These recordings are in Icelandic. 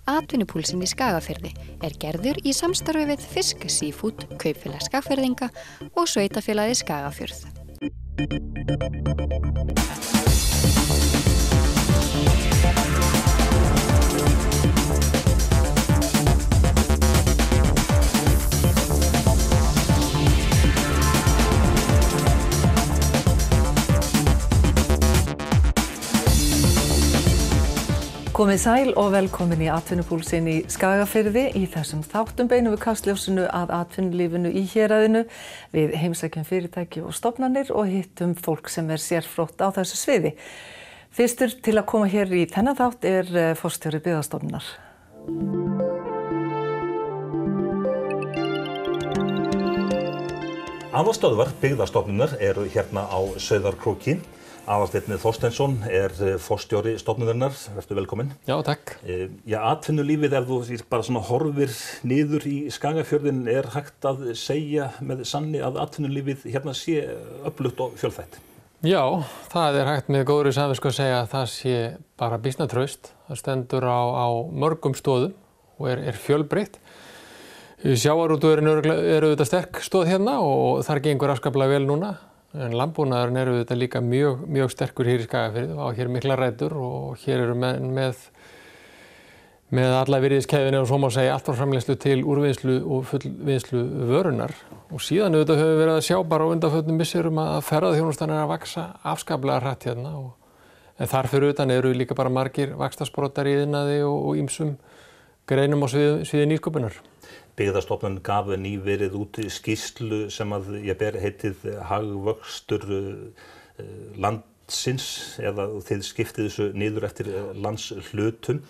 Atvinnupúlsinn í Skagafirði gerður í samstarfi við Fisk Seafood, Kaupfélag Skagfirðinga og Sveitafélagið Skagafjörð. Komið sæl og velkomin í Atvinnupúlsinn í Skagafirði. Í þessum þáttum beinum við kastljósinu að atvinnulífinu í héraðinu. Við heimsækjum fyrirtæki og stofnanir og hittum fólk sem sérfrótt á þessu sviði. Fyrstur til að koma hér í þennan þátt forstjóri Byggðastofnunar. Aðalstöðvar Byggðastofnunar eru hérna á Sauðárkróki. Aðalsteinn Þorsteinsson forstjóri stofnunarinnar. Vertu velkomin. Já, takk. Atvinnulífið, ef þú bara svona horfir niður í Skagafjörðinn, hægt að segja með sanni að atvinnulífið hérna sé öflugt og fjölþætt? Já, það hægt með góðri samvisku að segja að það sé bara býsna traust. Það stendur á mörgum stoðum og fjölbreytt. Sjávarútvegurinn auðvitað sterk stoð hérna og þar gengur afskaplega vel núna. En landbúnaðurinn auðvitað líka mjög sterkur hér í Skagafirði og á hér mikla rætur og hér eru menn með alla virðiskeðjunni og svo má segja allt frá framleiðslu til úrvinnslu og fullvinnslu vörunar. Og síðan auðvitað höfum við verið að sjá bara á undanförnum misserum að ferðaþjónustan að vaxa afskaplega hratt hérna. En þar fyrir utan eru líka bara margir vaxtarsprotar í iðnaði og ýmsum greinum á sviði nýsköpunar. Byggðastofnun gaf nýverið út skýrslu sem að ber heitið Hagvöxtur landsins, eða þið skiptið þessu niður eftir landshlutum.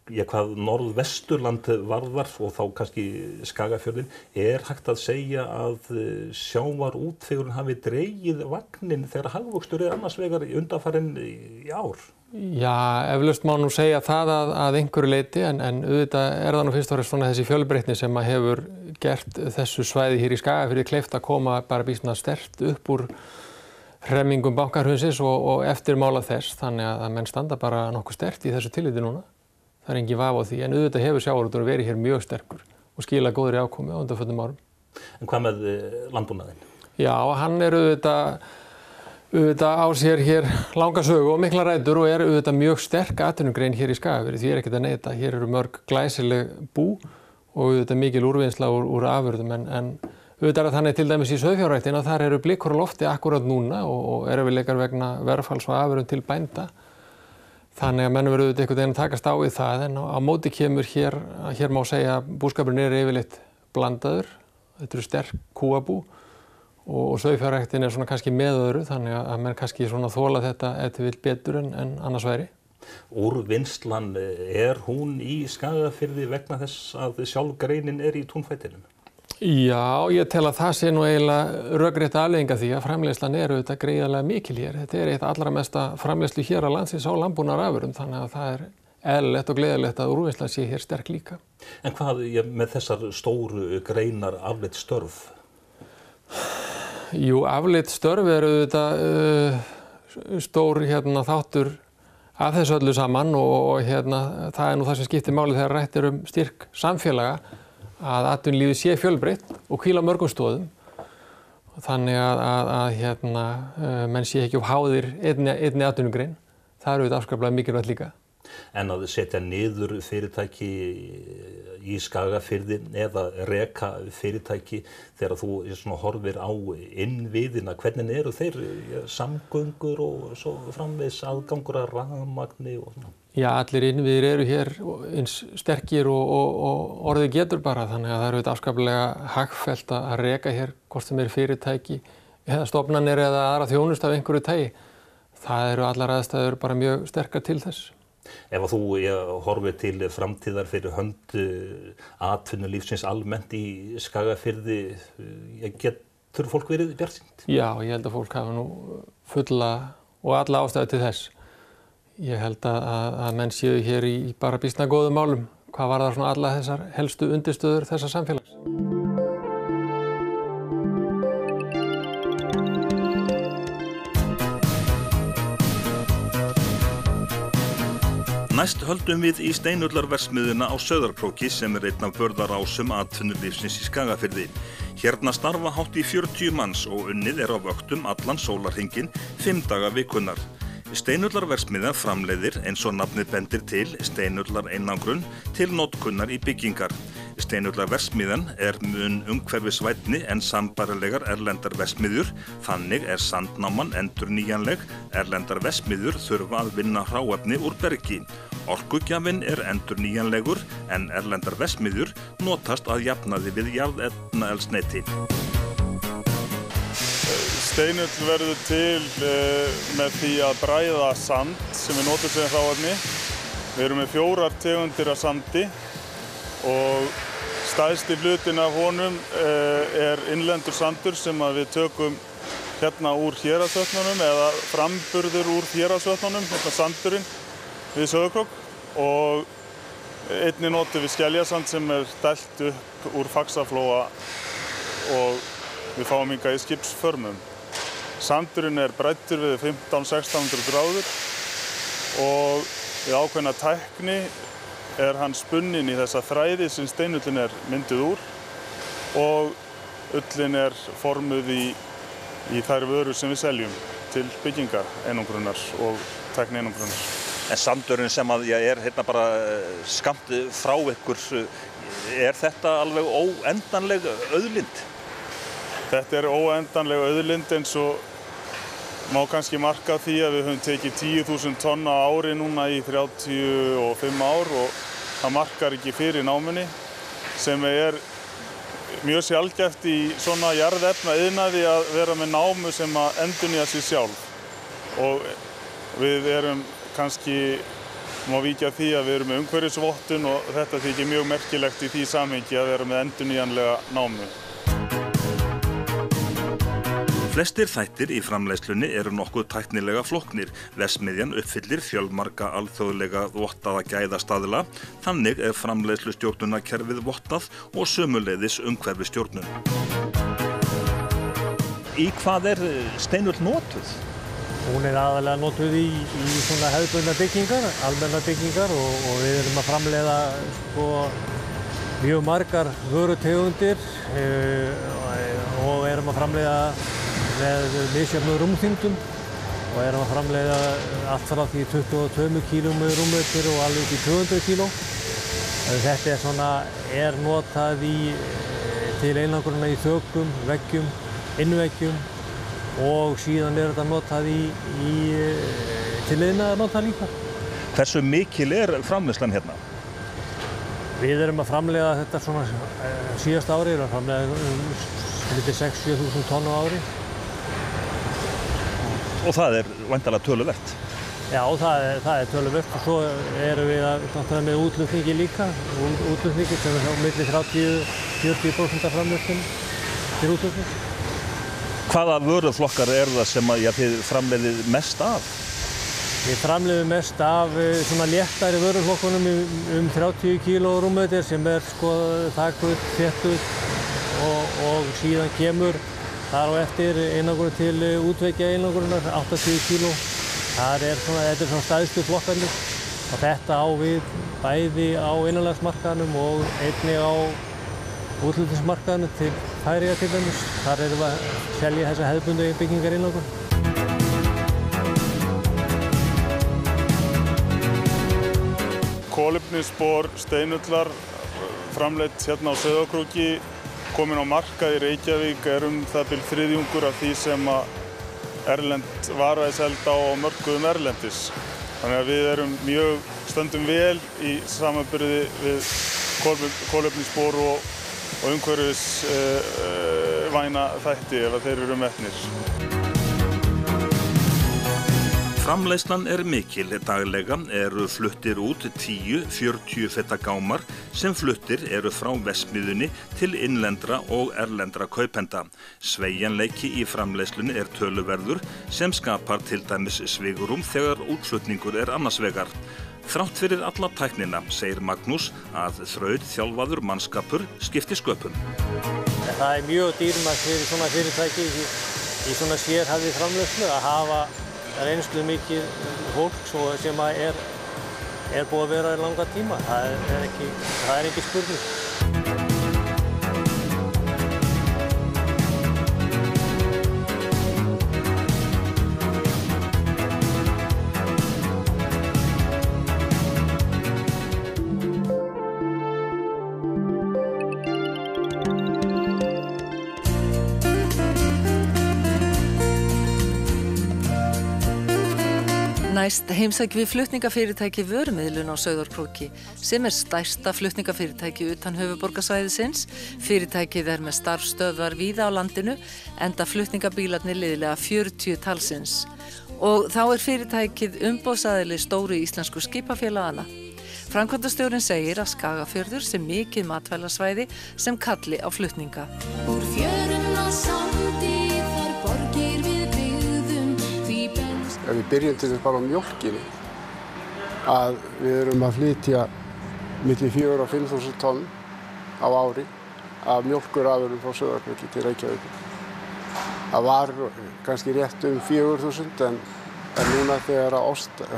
Hvað Norðvesturland varðar og þá kannski Skagafjörðinn, hægt að segja að sjávarútvegurinn hafi dregið vagninn þegar hagvöxtur annars vegar undanfarinn í ár? Já, eflaust má nú segja það að einhverju leyti, en auðvitað það nú fyrst og fremst svona þessi fjölbreytni sem hefur gert þessu svæði hér í Skagafirði kleift að koma bara býsna sterkt upp úr hremmingum bankahrunsins og eftirmála þess, þannig að menn standa bara nokkuð sterkt í þessu tilliti núna. Það engin vafi á því, en auðvitað hefur sjávarútvegurinn verið hér mjög sterkur og skilað góðri afkomu á undanförnum árum. En hvað með landbúnaðinn? Já, hann auðvitað á sér hér langa sögu og mikla rætur og auðvitað mjög sterk atvinnugrein hér í Skagafirði, því ekkert að neita. Hér eru mörg glæsileg bú og auðvitað mikil úrvinnsla úr afurðum, en auðvitað þannig til dæmis í sauðfjárræktina, þar eru blikur á lofti akkúrat núna og erfiðleikar vegna verðfalls og afurðum til bænda. Þannig að menn verður auðvitað einhvern veginn að takast á við það, en á móti kemur hér má segja að búskapurinn yfirleitt blandaður. Þetta eru sterk kúabú og sauðfjárræktin svona kannski með öðru, þannig að menn kannski svona þola þetta ef þið vill betur en annars væri. Úrvinnslan, hún í Skagafirði vegna þess að sjálf greinin í túnfætinum? Já, ég tel að það sé nú eiginlega rökrétt afleiðing af því að framleiðslan auðvitað gríðarlega mikil hér. Þetta eitt allra mesta framleiðslu hér á landsins á landbúnaðarafurðum, þannig að það eðlilegt og gleðilegt að úrvinnslan sé hér sterk líka. En hvað með þessar stóru greinar afleidd störf? Jú, afleidd störf auðvitað stór þáttur af þessu öllu saman og það nú það sem skiptir máli þegar rætt styrk samfélaga, að atvinnulífið sé fjölbreytt og hvíla á mörgum stoðum. Þannig að menn sé ekki of háðir einni atvinnugrein. Það auðvitað afskaplega mikilvægt líka. En að setja niður fyrirtæki í Skagafirði eða reka fyrirtæki þegar þú horfir á innviðina, hvernig eru þeir samgöngur og svo framvegis aðgangur að rafmagni og svona? Já, allir innviðir eru hér eins sterkir og orðið getur bara, þannig að það eru afskaplega hagfellt að reka hér hvort sem fyrirtæki eða stofnanir eða aðra þjónustu af einhverju tagi. Það eru allar aðstæður bara mjög sterkar til þess. Ef þú horfir til framtíðar fyrir hönd atvinnulífsins almennt í Skagafirði, getur fólk verið bjartsýnt? Já, ég held að fólk hafi nú fulla og alla ástæðu til þess. Ég held að menn séu hér í bara býsna góðum málum. Hvað varðar svona alla þessar helstu undirstöður þessa samfélags? Næst höldum við í steinullarverksmiðjuna á Sauðárkróki sem einn af burðarásum atvinnulífsins í Skagafirði. Hérna starfa hátt í 40 manns og unnið á vöktum allan sólarhringinn 5 daga vikunnar. Steinullarverksmiðjan framleiðir, eins og nafnið bendir til, steinullareinangrun til notkunnar í byggingar. Steinullarverksmiðjan mun umhverfisvænni en sambærilegar erlendar verksmiðjur, þannig sandnáman endurnýjanleg, erlendar verksmiðjur þurfa að vinna hráefni úr bergi. Orkugjafinn endurnýjanlegur en erlendar verksmiðjur notast að jafnaði við jarðefnaeldsneyti. Steinull verður til með því að bræða sand sem við notum sem hráefni. Við erum með 4 tegundir af sandi og stærsti hlutin af honum innlendur sandur sem við tökum hérna úr Héraðsvötnunum eða framburður úr Héraðsvötnunum, hérna sandurinn við Sauðárkrók, og einnig notum við skeljasand sem dælt upp úr Faxaflóa og við fáum hingað í skipsförmum. Sandurinn bræddur við 1500–1600 gráður og við ákveðna tækni hann spunninn í þessa þræði sem steinullin mynduð úr og ullin formuð í þær vörur sem við seljum til byggingar einangrunar og tækni einangrunar. En sandurinn sem hérna bara skammt frá ykkur, þetta alveg óendanleg auðlind? Þetta óendanleg auðlind eins og má kannski marka því að við höfum tekið 10.000 tonn á ári núna í 35 ár og það markar ekki fyrir námunni sem mjög sjaldgæft í svona jarðefnaiðnaði að vera með námu sem endurnýja sig sjálf. Og við kannski, má víkja því að við erum með umhverfisvottun og þetta þykir mjög merkilegt í því samhengi að vera með endurnýjanlega námu. Flestir þættir í framleiðslunni nokkuð tæknilega flóknir. Verksmiðjan uppfyllir fjölmarga alþjóðlega vottaða gæðastaðla, þannig framleiðslustjórnunarkerfið vottað og sömuleiðis umhverfisstjórnun. Í hvað steinull notuð? Hún aðalega notuð í svona hefðbundnar byggingar, almennar byggingar og við erum að framleiða mjög margar vörutegundir og erum að framleiða með misjöfnum rúmþyngdum og erum að framleiða allt frá því 22 kílum rúmmetri og alveg upp í 200 kíló. Þetta notað til einangrunar í þökum, veggjum, innveggjum og síðan þetta notað til iðnaðarnota líka. Hversu mikil framleiðslan hérna? Við erum að framleiða þetta síðasta ári, erum að framleiða 6–7.000 tonn á ári. Og það væntanlega töluvert? Já, það töluvert og svo erum við með útflutningi líka. Útflutningi sem á milli 30–40% af framleiðslunni til útflutning. Hvaða vöruflokkar það sem þið framleiðið mest af? Við framleiðum mest af léttari vöruflokkunum 30 kíló rúmmetri sem þakull, þéttull og síðan kemur þar á eftir einangrun til útveggja einangrunar, 80 kíló. Þetta svona stærstu flokkarnir og þetta á við bæði á innanlandsmarkaðnum og einnig á útflutningsmarkaðnum til Færeyja til dæmis. Þar erum við að selja þessa hefðbundnu byggingar einangrun. Kolefnisspor steinullar framleitt hérna á Sauðárkróki komin á markað í Reykjavík það bil þriðjungur af því sem erlend vara selda á mörkuðum erlendis. Þannig að við stöndum vel í samanburði við kolefnisspor og umhverfisvæna þætti ef þeir eru metnir. Framleiðslan mikil daglega, fluttir út 10–40 feta gámar sem fluttir frá verksmiðjunni til innlendra og erlendra kaupenda. Sveigjanleiki í framleiðslunni töluverður sem skapar til dæmis svigrúm þegar útflutningur annars vegar. Þrátt fyrir alla tæknina segir Magnús að þrautþjálfaður mannskapur skiptir sköpum. Það mjög dýrmætt fyrir svona fyrirtæki í svona sérhæfðri framleiðslu að hafa reynslu mikið fólk sem er búið að vera í langa tíma. Það er ekki spurning. Næst heimsækjum við flutningafyrirtæki Vörumiðlun á Sauðárkróki sem stærsta flutningafyrirtæki utan höfuðborgarsvæðisins. Fyrirtækið með starfsstöðvar víða á landinu enda flutningabílarnir liðlega 40 talsins. Og þá fyrirtækið umboðsaðili stóru íslensku skipafélagana. Framkvæmdastjórinn segir að Skagafjörður sé mikið matvælasvæði sem kalli á flutninga. Úr fjörunn á sandi þar borgir við byggðum því Ef við byrjum til þess bara á mjólkinni, að við erum að flytja milli 4.000 og 5.000 tonn á ári af mjólkurafurðum frá Sauðárkróki til Reykjavíkur. Það var kannski rétt 4.000 en núna þegar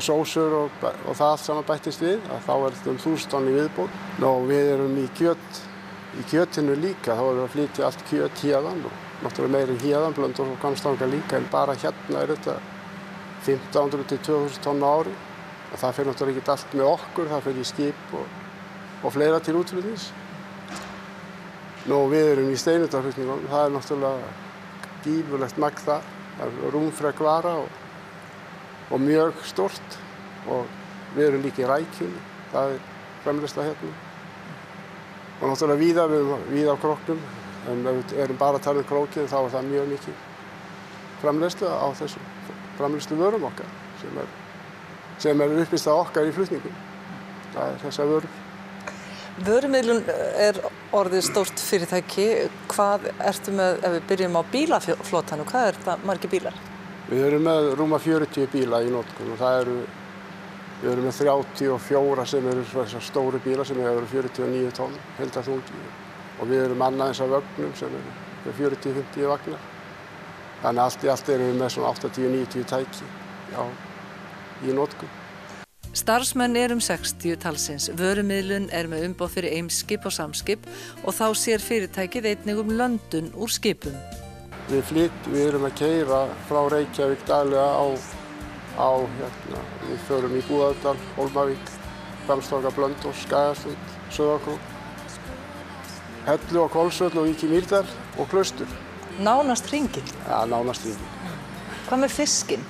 sósur og það allt saman bættist við, þá þetta 1.000 tonn í viðbót. Við erum í kjötinu líka, þá erum við að flytja allt kjöt héðan og náttúrulega meira en héðan, Blönduós og Hvammstanga líka, en bara hérna þetta 1.500 til 2.000 tonn á ári. Og það fer náttúrulega ekki allt með okkur, það fer í skip og fleira til útflutnings. Við erum í steinullarflutningum, það náttúrulega gífurlegt magn það. Það rúmfrek vara og mjög stórt. Og við erum líka í rækjunni, það framleiðsla hérna. Og náttúrulega víða á króknum, en ef við erum bara að tala krókið þá það mjög mikið framleiðsla á þessum framleiðslu vörum okkar, sem uppistað okkar í flutningum. Það þessar vörur. Vörumiðlun orðið stórt fyrirtæki. Hvað ertu með, ef við byrjum á bílaflotanum, hvað það margir bílar? Við erum með rúma 40 bíla í notkun og við erum með 34 sem eru þessar stóru bíla sem eru 49 tonn heildarþungi og við erum annað eins af vögnum sem eru 40-50 vagnar. Þannig allt í allt erum við með svona 80-90 tæki í notkun. Starfsmenn 60 talsins. Vörumiðlun með umboð fyrir Eimskip og Samskip og þá sér fyrirtækið einnig löndun úr skipum. Við erum að keyra frá Reykjavík daglega við förum í Búðardal, Hólmavík, Hvammstanga, Blönduós, Skagastund, Sauðárkrók, Hellu og Hvolsvöll og Vík í Mýrdal og Klaustur. Nánast hringinn? Ja, nánast hringinn. Hvað með fiskinn?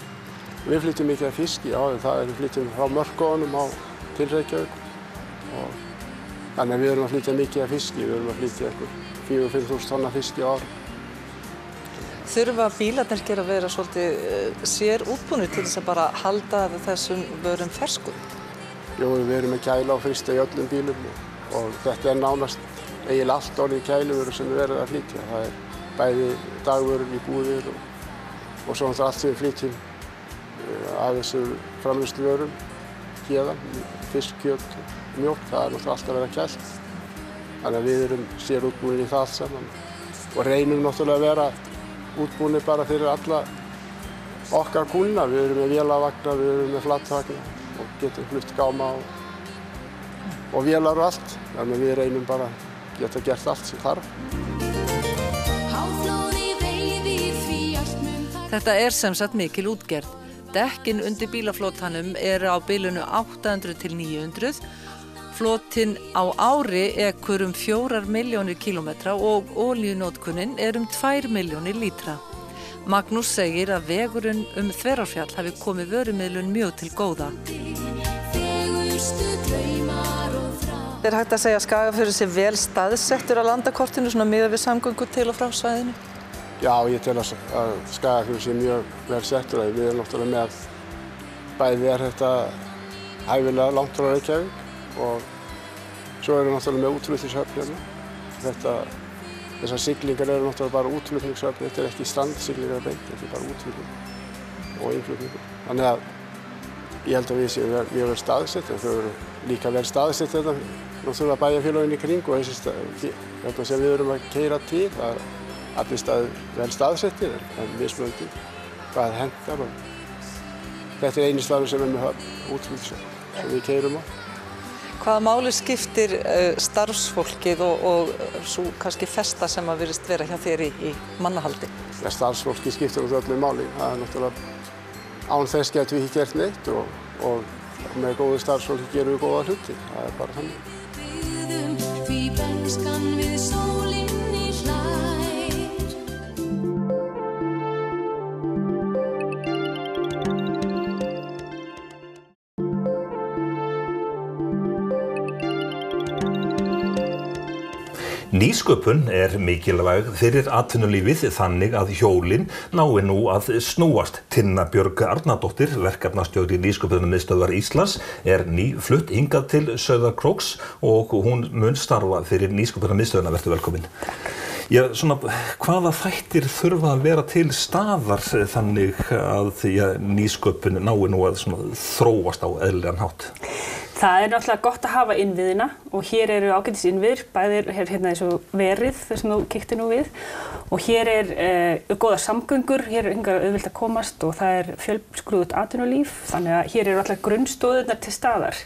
Við flytjum mikið af fiski, við flytjum frá mörkuðunum til Reykjavík. Þannig að við erum að flytja mikið af fiski, við erum að flytja 4.000-5.000 tonna fiski á ári. Þurfa bílarnir ekki að vera svolítið sér útbúnir til þess að bara halda þessum vörum ferskum? Jú, við erum með kæla og frysta í öllum bílum og þetta nánast eiginlega allt orðið kæluvörur sem við verðum að flytja. Það bæði dagvörur í búðir og svo allt sem við flytjum af þessu framleiðsluvörum héðan, fisk, kjöt og mjólk, það náttúrulega alltaf að vera kælt. Þannig að við erum sér útbúnir í það allt saman og reynum náttúrulega að vera útbúnir bara fyrir alla okkar kúnna. Við erum með vélavagna, við erum með flatvagna og getum flutt gáma og vélar og allt. Þannig að við reynum bara að geta gert allt sem þarf. Þetta sem sagt mikil útgerð. Dekkin undir bílaflotanum á bilinu 800 til 900. Flotinn á ári ekur 4 milljónir kílómetra og olíunotkunin 2 milljónir lítra. Magnús segir að vegurinn Þverárfjall hafi komið Vörumiðlun mjög til góða. Hægt að segja að Skagafjörður sé vel staðsettur á landakortinu miðað við samgöngur til og frá svæðinu? Já, ég tel að Skagafjörður sé mjög vel settur. Við erum náttúrulega með bæði þetta hæfilega langt frá Reykjavík og svo erum við náttúrulega með útflutningshöfn hérna. Þessar siglingar eru náttúrulega bara útflutningshöfn, þetta ekki strandsiglingar beint, þetta bara útflutning og innflutningur. Þannig að ég held að við séum mjög vel staðsett, en þau eru líka vel staðsett þetta, náttúrulega bæjarfélögin í kring og þetta sem við erum að keyra til, það allir staðir vel staðsettir en mismunandi hvað hentar og þetta eini staður sem með höfn, útflutningshöfn. sem við keyrum á. Hvaða máli skiptir starfsfólkið og svo kannski festa sem að virðist vera hjá þér í mannahaldi? Ja, starfsfólkið skiptir út öllu máli. Það náttúrulega án þess getum við ekki gert neitt og með góðu starfsfólki gerum við góða hluti. Það bara þannig. Því bernskan við sólinni hlær. Nýsköpun mikilvæg fyrir atvinnulífið þannig að hjólin nái nú að snúast. Tinna Björg Arnardóttir, verkefnastjóri Nýsköpunarmiðstöðvar Íslands, nýflutt hingað til Sauðárkróks og hún mun starfa fyrir Nýsköpunarmiðstöðina. Vertu velkomin. Já, hvaða þættir þurfa að vera til staðar þannig að nýsköpun nái nú að þróast á eðlilegan hátt? Það náttúrulega gott að hafa innviðina og hér eru ágætis innviðir, bæði hérna eins og verið þar sem þú kíktir nú við og hér góða samgöngur, hér hingað auðvelt að komast og það fjölskrúðugt atvinnulíf, þannig að hér eru alltaf grunnstoðirnar til staðar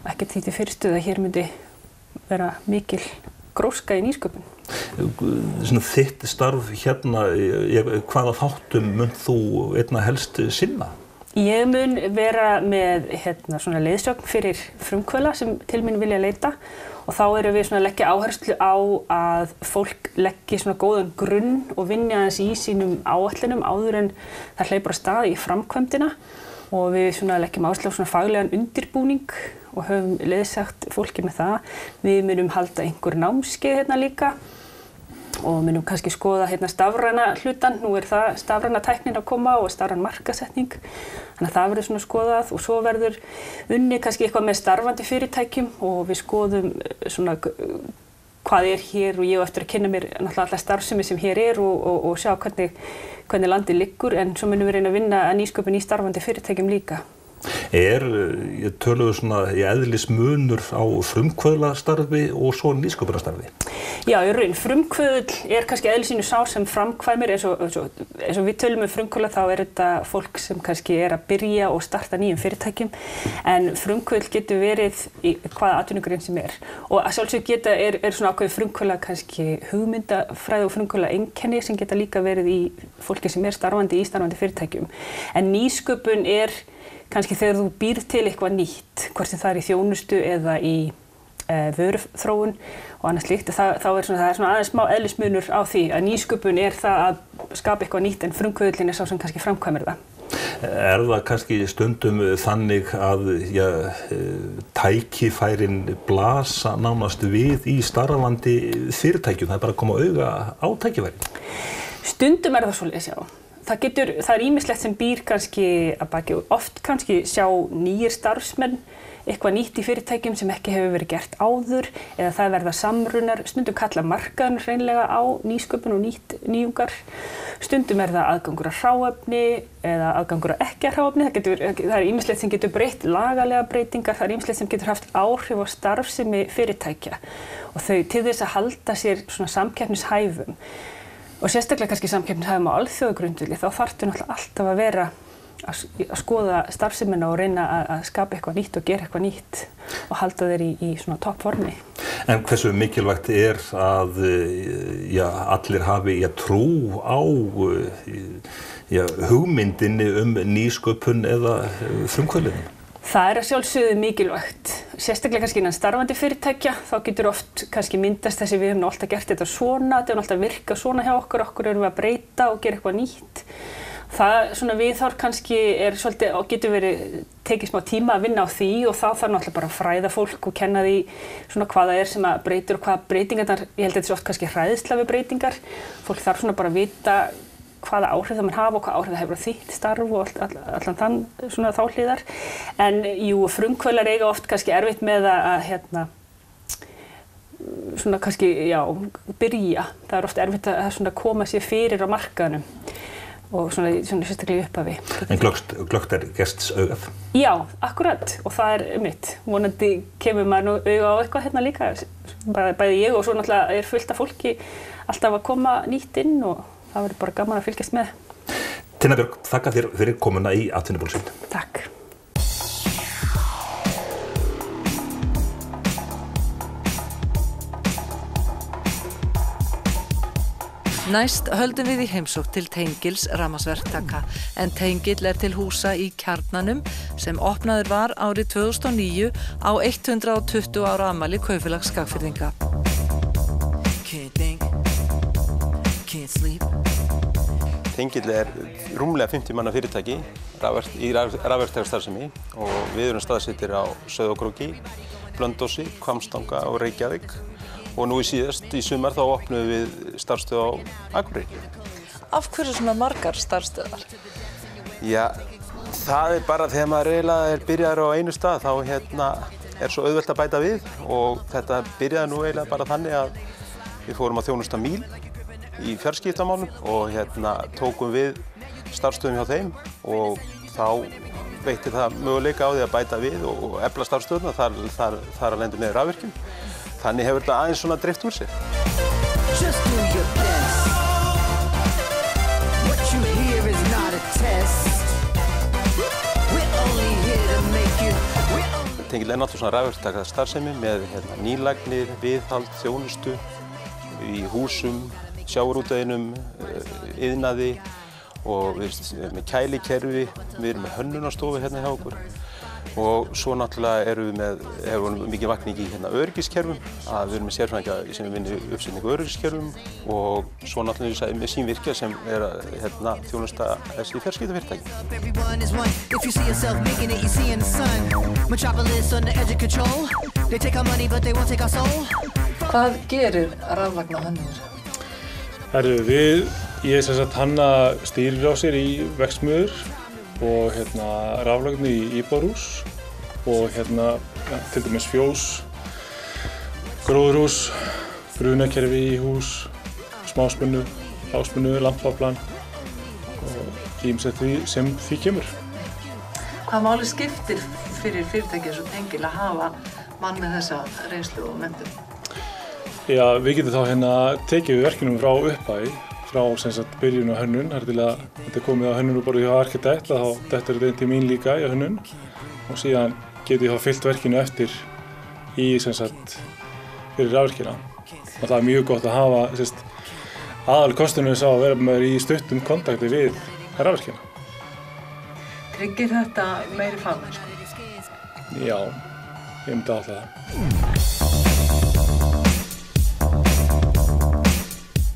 og ekkert því til fyrirstöðu að hér myndi vera mikil gróska í nýsköpun. Þitt starf hérna, hvaða þáttum mun þú einna helst sinna? Ég mun vera með leiðsögn fyrir frumkvöðla sem til mín vilja leita og þá erum við að leggja áherslu á að fólk leggi góðan grunn og vinni aðeins í sínum áætlunum áður en það hleypur af stað í framkvæmdina og við leggjum áherslu á faglegan undirbúning og höfum leiðsagt fólki með það. Við munum halda einhver námskeið hérna líka og munum kannski skoða stafræna hlutan. Nú það stafræna tæknin að koma og stafræn markaðssetning. Þannig að það verður skoðað og svo verður unnið kannski eitthvað með starfandi fyrirtækjum og við skoðum hvað hér og ég á eftir að kynna mér náttúrulega alla starfsemi sem hér og sjá hvernig landið liggur en svo munum við reyna að vinna að nýsköpun í starfandi fyrirtækjum líka. Töluðu eðlismunur á frumkvöðlastarfi og svo nýsköpunarstarfi? Já, í raun, frumkvöðull kannski eðlisínu sá sem framkvæmir eins og við tölum frumkvöðla þá þetta fólk sem kannski að byrja og starta nýjum fyrirtækjum en frumkvöðull getur verið í hvaða atvinnugrein sem og að sjálfsög ákveðið frumkvöðla kannski hugmyndafræði og frumkvöðla einkenni sem geta líka verið í fólki sem starfandi í starfandi fyrirtækjum en nýsköpun kannski þegar þú býr til eitthvað nýtt, hvort sem það í þjónustu eða í vöruþróun og annað slíkt, þá það aðeins smá eðlismunur á því að nýsköpun það að skapa eitthvað nýtt en frumkvöðullinn sá sem kannski framkvæmir það. Það kannski stundum þannig að tækifærin blasa nánast við í starfandi fyrirtækjum, það bara að koma auga á tækifærin? Stundum það svoleiðis, já. Það ýmislegt sem býr kannski að baki og oft kannski sjá nýjir starfsmenn eitthvað nýtt í fyrirtækjum sem ekki hefur verið gert áður eða það verða samrunar, stundum kalla markaðan hreinlega á nýsköpun og nýjungar, stundum það aðgangur að hráefni eða aðgangur að ekki að hráefni, það ýmislegt sem getur breytt lagalega breytingar, það ýmislegt sem getur haft áhrif á starfsemi fyrirtækja og þau til þess að halda sér samkeppnishæfum. Og sérstaklega kannski samkeppnishæfum á alþjóðagrundvelli, þá þarftu náttúrulega alltaf að vera að skoða starfsemina og reyna að skapa eitthvað nýtt og gera eitthvað nýtt og halda þeir í toppformi. En hversu mikilvægt að allir hafi trú á hugmyndinni nýsköpun eða frumkvöðlinn? Það að sjálfsögðu mikilvægt. Sérstaklega kannski innan starfandi fyrirtækja, þá getur oft kannski myndast þessi við höfum alltaf gert þetta svona, þetta alltaf virka svona hjá okkur erum við að breyta og gera eitthvað nýtt. Það viðhorf kannski svolítið og getur verið tekið smá tíma að vinna á því og þá þarf náttúrulega bara að fræða fólk og kenna því hvað það sem að breytir og hvaða breytingarnar, ég held að þetta oft kannski hræðsla við breytingar. Fólk þarf bara að vita hvaða áhrif það hafa og hvaða áhrif það hefur á þitt starf og allan þann þá hliðar. En frumkvöðlar eiga oft kannski erfitt með að kannski, byrja. Það oft erfitt að koma sér fyrir á markaðnum og sérstaklega í upphafi. En glöggt gests augað? Já, akkurat og það mitt. Vonandi kemur maður auga á eitthvað hérna líka. Bæði ég og svo náttúrulega fullt af fólki alltaf að koma nýtt inn og það verður bara gaman að fylgjast með. Tinna Björg, þakka þér fyrir komuna í Atvinnupúlsinn. Takk. Næst höldum við í heimsókn til Tengils rafmagnsverktaka, en Tengill til húsa í Kjarnanum sem opnaður var árið 2009 á 120 ára afmæli Kaupfélags Skagfirðinga. Tengill rúmlega 50 manna fyrirtæki í rafverktakastarfsemi og við erum staðsettir á Sauðárkróki, Blönduósi, Hvammstanga og Reykjavík og nú í sumar þá opnuðum við starfsstöð á Akureyri. Af hverju svona margar starfsstöðvar? Já, það bara þegar maður eiginlega byrjaður á einu stað þá svo auðvelt að bæta við og þetta byrjaði nú eiginlega bara þannig að við fórum að þjónusta Míl í fjarskiptamálum og tókum við starfsstöðum hjá þeim og þá veitti það möguleika á því að bæta við og efla starfsstöðuna þar að lenda með rafvirkjum. Þannig hefur þetta aðeins svona dreift úr sér. Tengill náttúrulega svona rafverktakastarfsemi með nýlagnir, viðhald, þjónustu í húsum, sjávarútveginum, iðnaði og við erum með kælikerfi, við erum með hönnunarstofu hjá okkur og svo náttúrulega hefur við mikið vakning í öryggiskerfum, að við erum með sérfræðinga sem vinnur uppsetningu öryggiskerfum og svo náttúrulega með Sýnvirkja sem að þjónusta þessi fjarskiptafyrirtæki. Hvað gerir raflagnahönnuður? Ég sem sagt hanna stýrirásir í verksmiðjur og raflögn í íbúðarhús og til dæmis fjós, gróðurhús, brunakerfi í hús, smáspennu, háspennu, lampaplan og ýmislegt sem því kemur. Hvað máli skiptir fyrir fyrirtæki eins og Tengill að hafa mann með þessa reynslu og menntun? Já, við getum þá tekið við verkinum frá upphæði, frá byrjun og hönnun, þetta komið á hönnunarborðið hjá arkitekt, þá þetta einn til mín líka í hönnun og síðan getum ég þá fyllt verkinu eftir fyrir rafvirkjana. Og það mjög gott að hafa aðalkosturinn sá að vera með í stuttum kontakti við rafvirkjana. Tryggir þetta meiri fagmennsku? Já, ég myndi alltaf það.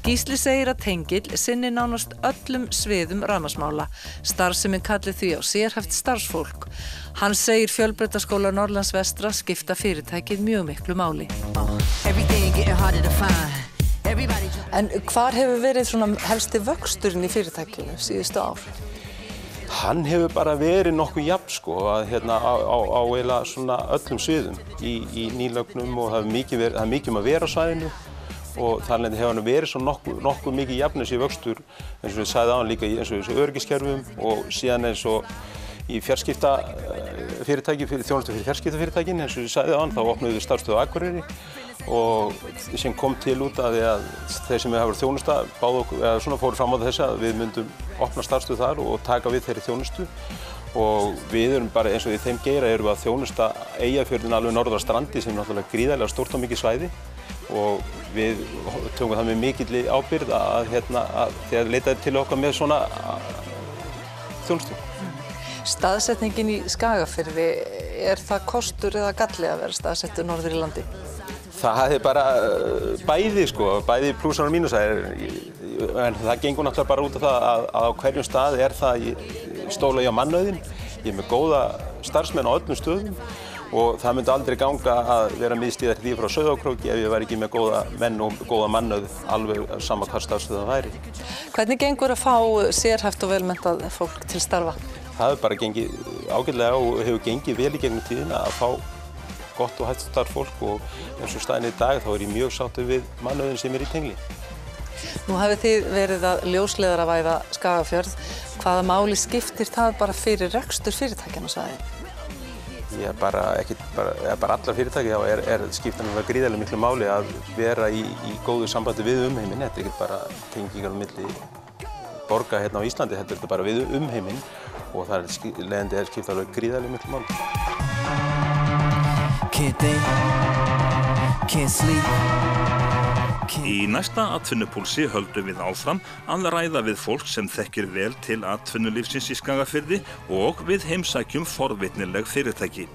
Gísli segir að Tengill sinni nánast öllum sviðum rafmagnsmála. Starfsemin kalli því á sérhæft starfsfólk. Hann segir Fjölbrautaskóla Norðlands vestra skipta fyrirtækið mjög miklu máli. En hvar hefur verið helsti vöxturinn í fyrirtækinu síðustu ár? Hann hefur bara verið nokkuð jafn á eiginlega svona öllum sviðum í nýlögnum og það er mikið að vera á svæðinu. Og þar hefur hann verið svo nokkuð mikið jafn þessi vöxtur eins og við sagði áðan líka eins og þessu öryggiskerfum og síðan eins og í fjarskiptafyrirtæki, þjónustu fyrir fjarskiptafyrirtækin eins og við sagði áðan, þá opnuðum við starfsstöð á Akureyri og sem kom til út af því að þeir sem hafa verið þjónusta fóru fram á þess að við myndum opna starfsstöð þar og taka við þeirri þjónustu og við erum bara eins og í þeim geira erum við að þjónusta Eyjafjörðinn alveg norður á Strandi sem er náttúrulega gríðarlega stórt og mikið svæði og við tökum það með mikilli ábyrgð að þegar leitaði til okkar með svona þjónustu. Staðsetningin í Skagafirði, það kostur eða galli að vera staðsettur norður í landi? Það bara bæði bæði plúsar og mínusar en það gengur náttúrulega bara út af það að á hverjum stað það stóla ég á mannauðinn. Ég með góða starfsmenn á öllum stöðum og það myndi aldrei ganga að vera miðstýðar því frá Sauðárkróki ef ég væri ekki með góða menn og góða mannauð alveg sama hvar starfsstöð það væri. Hvernig gengur að fá sérhæft og velmenntað fólk til starfa? Það hefur bara gengið ágætlega og hefur gengið vel í gegnum tíðina að fá gott og hægt starffólk og eins og staðinn í dag þá er ég mjög sáttur við mannauðinn sem er í Tengli. Nú hafið þið verið að ljósleiðaravæða Skagafjörð. Hvaða máli skiptir það bara fyrir rekstur fyrirtækjanna á svæðinu? Bara allar fyrirtæki skipta mér gríðarlega miklu máli að vera í góðu sambandi við umheiminn. Þetta ekki bara tengingar á milli borga á Íslandi, þetta er bara við umheiminn og það leiðandi skipta alveg gríðarlega miklu máli. Can't think, can't sleep, Í næsta atvinnupúlsi höldum við áfram að ræða við fólk sem þekkir vel til atvinnulífsins í Skagafirði og við heimsækjum forvitnileg fyrirtæki.